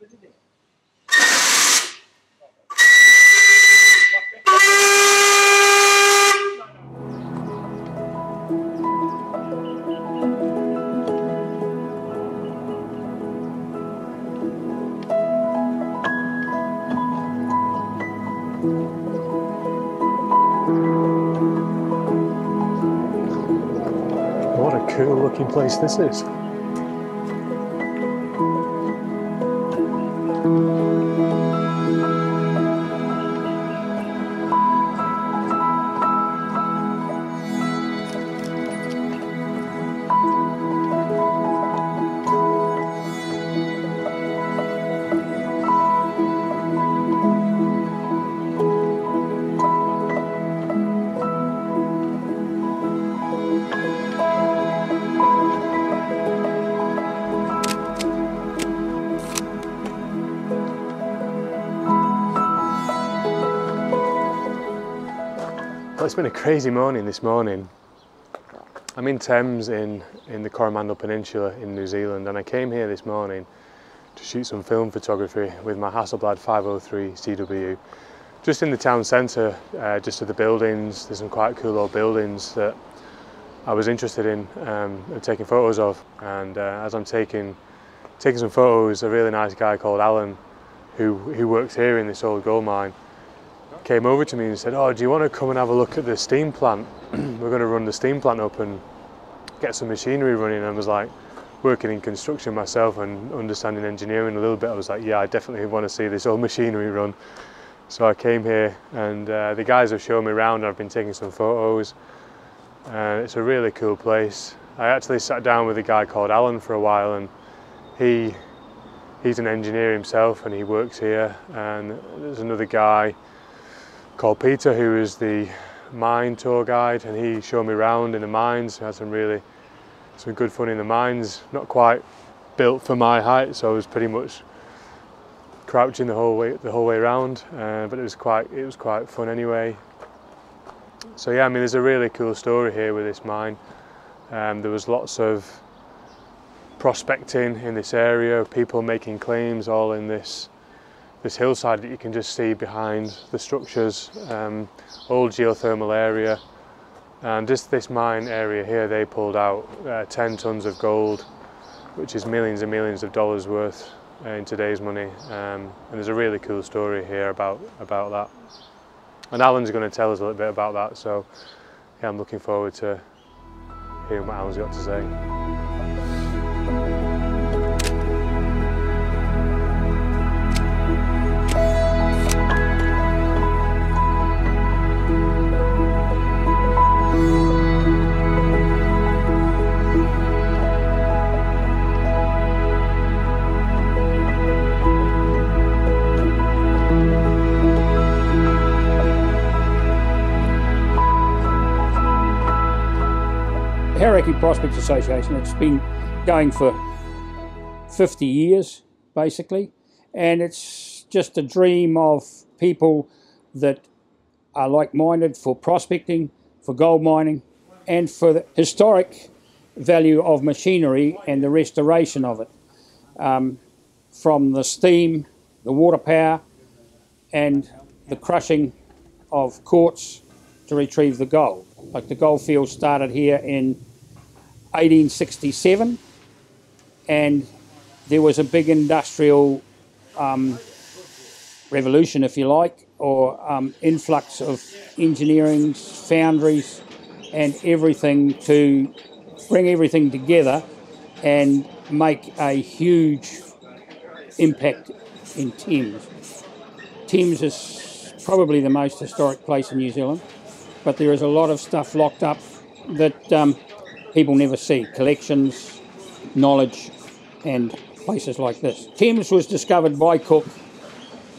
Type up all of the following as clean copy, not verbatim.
What a cool looking place this is. Well, it's been a crazy morning this morning. I'm in Thames in the Coromandel Peninsula in New Zealand, and I came here this morning to shoot some film photography with my Hasselblad 503CW. Just in the town centre, just of the buildings. There's some quite cool old buildings that I was interested in taking photos of, and as I'm taking some photos, a really nice guy called Alan, who works here in this old gold mine, came over to me and said, "Oh, do you want to come and have a look at the steam plant? We're going to run the steam plant up and get some machinery running." And I was like, working in construction myself and understanding engineering a little bit, I was like, yeah, I definitely want to see this old machinery run. So I came here, and the guys have shown me around, and I've been taking some photos. It's a really cool place. I actually sat down with a guy called Alan for a while, and he's an engineer himself and he works here. And there's another guy called Peter, who is the mine tour guide, and he showed me around in the mines. We had some good fun in the mines. Not quite built for my height, so I was pretty much crouching the whole way around, but it was quite fun anyway. So yeah, I mean, there's a really cool story here with this mine. There was lots of prospecting in this area, people making claims all in this hillside that you can just see behind the structures, old geothermal area. And just this mine area here, they pulled out 10 tons of gold, which is millions and millions of dollars worth in today's money. And there's a really cool story here about that. And Alan's going to tell us a little bit about that, so yeah, I'm looking forward to hearing what Alan's got to say. Hauraki Prospects Association, it's been going for 50 years basically, and it's just a dream of people that are like-minded for prospecting, for gold mining, and for the historic value of machinery and the restoration of it, from the steam, the water power, and the crushing of quartz to retrieve the gold. Like the gold field started here in 1867, and there was a big industrial revolution, if you like, or influx of engineering, foundries, and everything to bring everything together and make a huge impact in Thames. Thames is probably the most historic place in New Zealand, but there is a lot of stuff locked up that people never see. Collections, knowledge, and places like this. Thames was discovered by Cook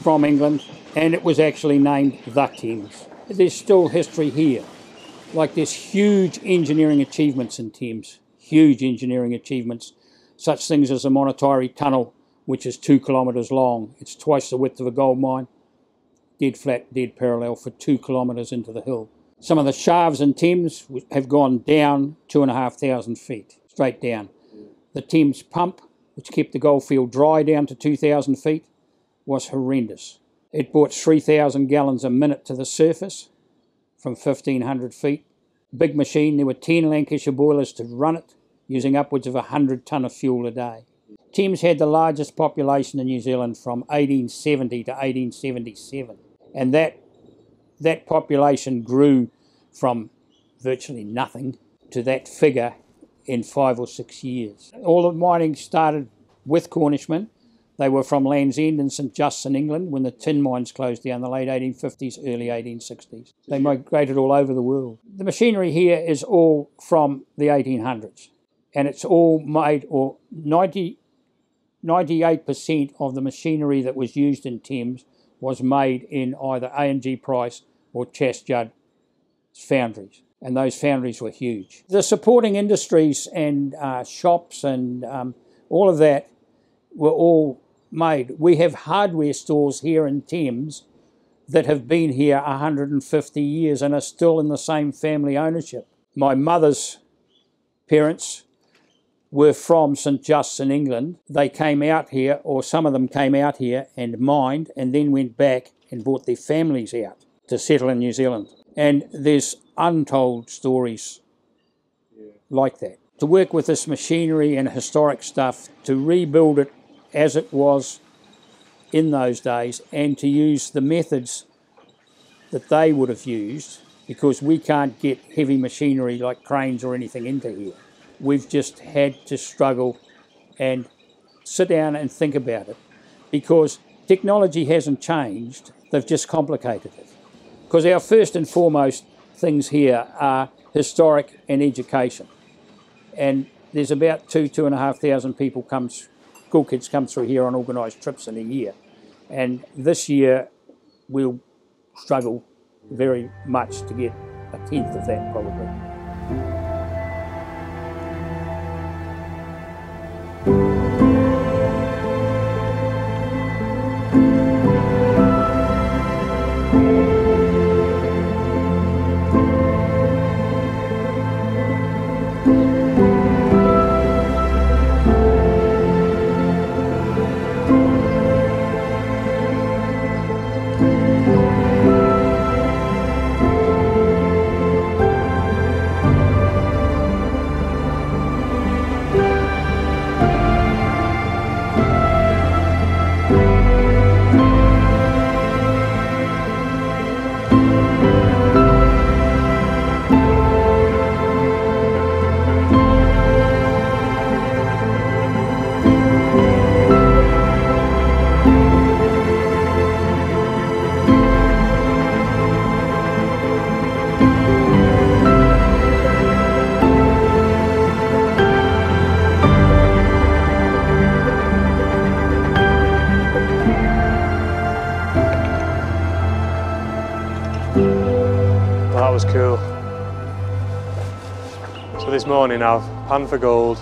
from England, and it was actually named the Thames. There's still history here. Like, there's huge engineering achievements in Thames. Huge engineering achievements. Such things as the Monotiri Tunnel, which is 2 kilometres long. It's twice the width of a gold mine. Dead flat, dead parallel for 2 kilometres into the hill. Some of the shafts in Thames have gone down 2,500 feet, straight down. The Thames pump which kept the goldfield dry down to 2,000 feet, was horrendous. It brought 3,000 gallons a minute to the surface from 1,500 feet. Big machine, there were 10 Lancashire boilers to run it, using upwards of 100 tonne of fuel a day. Thames had the largest population in New Zealand from 1870 to 1877, and that population grew from virtually nothing to that figure in 5 or 6 years. All the mining started with Cornishmen. They were from Land's End and St Just in England when the tin mines closed down in the late 1850s, early 1860s. They migrated all over the world. The machinery here is all from the 1800s, and it's all made, or 98% of the machinery that was used in Thames was made in either A&G Price or Chas Judd foundries, and those foundries were huge. The supporting industries and shops and all of that were all made. We have hardware stores here in Thames that have been here 150 years and are still in the same family ownership. My mother's parents were from St Just in England. They came out here, or some of them came out here and mined, and then went back and brought their families out to settle in New Zealand. And there's untold stories like that. To work with this machinery and historic stuff, to rebuild it as it was in those days, and to use the methods that they would have used, because we can't get heavy machinery like cranes or anything into here. We've just had to struggle and sit down and think about it, because technology hasn't changed, they've just complicated it. Because our first and foremost things here are historic and education. And there's about 2,500 people school kids come through here on organised trips in a year. And this year we'll struggle very much to get a tenth of that probably. That was cool. So this morning I've panned for gold,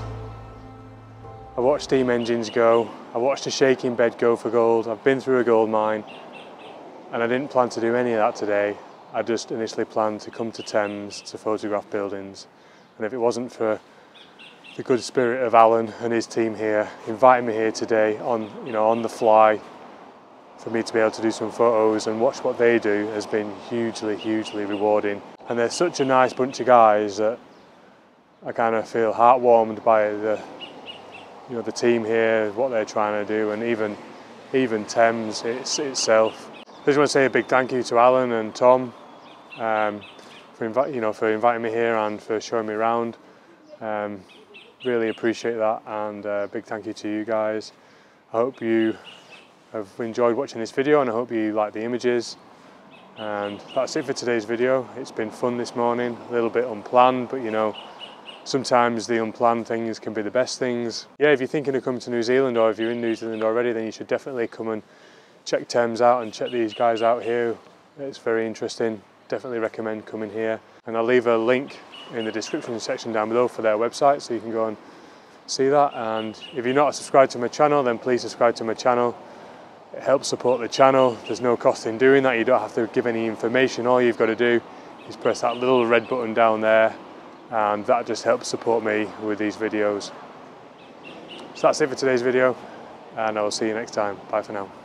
I watched steam engines go, I watched a shaking bed go for gold, I've been through a gold mine, and I didn't plan to do any of that today. I just initially planned to come to Thames to photograph buildings, and if it wasn't for the good spirit of Alan and his team here inviting me here today on the fly, for me to be able to do some photos and watch what they do has been hugely rewarding. And they're such a nice bunch of guys that I kind of feel heartwarmed by the team here, what they're trying to do, and even Thames itself. I just want to say a big thank you to Alan and Tom for inviting me here and for showing me around. Really appreciate that, and a big thank you to you guys. I hope you have enjoyed watching this video, and I hope you like the images. And that's it for today's video. It's been fun this morning, a little bit unplanned, but sometimes the unplanned things can be the best things. Yeah, if you're thinking of coming to New Zealand, or if you're in New Zealand already, then you should definitely come and check Thames out and check these guys out here. It's very interesting. Definitely recommend coming here. And I'll leave a link in the description section down below for their website, so you can go and see that. And if you're not subscribed to my channel, then please subscribe to my channel. It helps support the channel. There's no cost in doing that. You don't have to give any information. All you've got to do is press that little red button down there, and that just helps support me with these videos. So that's it for today's video, and I will see you next time. Bye for now.